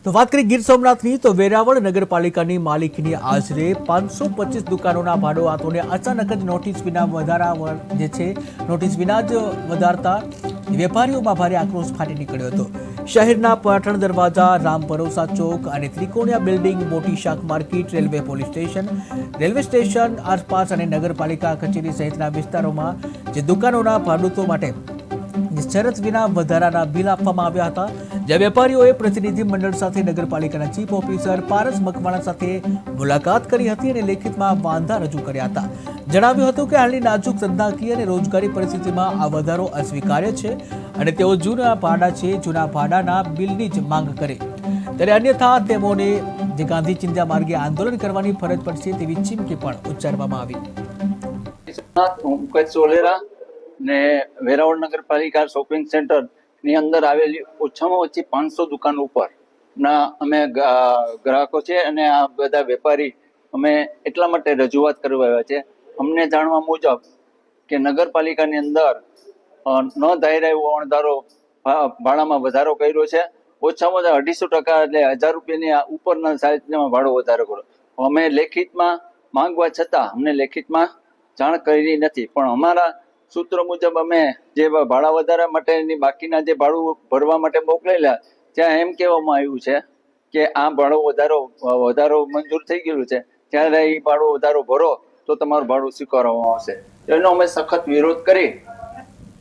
તો વાત કરીએ ગીર સોમનાથની તો વેરાવળ નગરપાલિકાની માલિકીની આશરે 525 દુકાનોના ભાડુઆતોને અચાનક જ નોટિસ વિના વધારતા વેપારીઓમાં ભારે આક્રોશ ફાટી નીકળ્યો હતો। શહેરના પાટણ દરવાજા, રામ ભરોસા ચોક અને ત્રિકોણિયા બિલ્ડિંગ, મોટી શાક માર્કેટ, રેલવે સ્ટેશન આસપાસ અને નગરપાલિકા કચેરી સહિતના વિસ્તારોમાં જે દુકાનોના ભાડૂતો માટે શરત વિના વધારાના બિલ આપવામાં આવ્યા હતા। જ્યાં વેપારીઓએ પ્રતિનિધિ મંડળ સાથે નગરપાલિકાના ચીફ ઓફિસર પારસ મકવાણા સાથે મુલાકાત કરી હતી અને લેખિતમાં વાંધા રજૂ કર્યા હતા। જણાવ્યું હતું કે હાલની નાજુક ધંધાકીય અને રોજગારી પરિસ્થિતિમાં આ વધારો અસ્વીકાર્ય છે અને તેઓ જૂના ભાડાના બિલની જ માંગ કરે, ત્યારે અન્યથા તેઓને જે ગાંધી ચિંધ્યા માર્ગે આંદોલન કરવાની ફરજ પડશે તેવી ચીમકી પણ ઉચ્ચારવામાં આવી। ને વેરાવળ નગરપાલિકા શોપિંગ સેન્ટર ની અંદર આવેલી ઓછામાં ઓછી 500 દુકાન ઉપર ના અમે ગ્રાહકો છે અને આ બધા વેપારી અમે એટલા માટે રજૂઆત કરવા આવ્યા છે। અમને જાણવા મુજબ કે નગરપાલિકાની અંદર ન ધાર્યા એવો અણધારો ભાડામાં વધારો કર્યો છે। ઓછામાં ઓછા 250% એટલે 1000 રૂપિયાની ઉપરના સાઈઝમાં ભાડો વધારો કર્યો। અમે લેખિતમાં માંગવા છતાં અમને લેખિતમાં જાણ કરી નથી, પણ અમારા સૂત્રો મુજબ અમે જે ભાડા વધારા માટેની બાકીના જે ભાડું ભરવા માટે મોકલેલા ત્યાં એમ કહેવામાં આવ્યું છે કે આ ભાડો વધારો મંજૂર થઈ ગયેલું છે, ત્યારે એ ભાડો વધારો ભરો તો તમારું ભાડું સ્વીકારવામાં આવશે। એનો અમે સખત વિરોધ કરી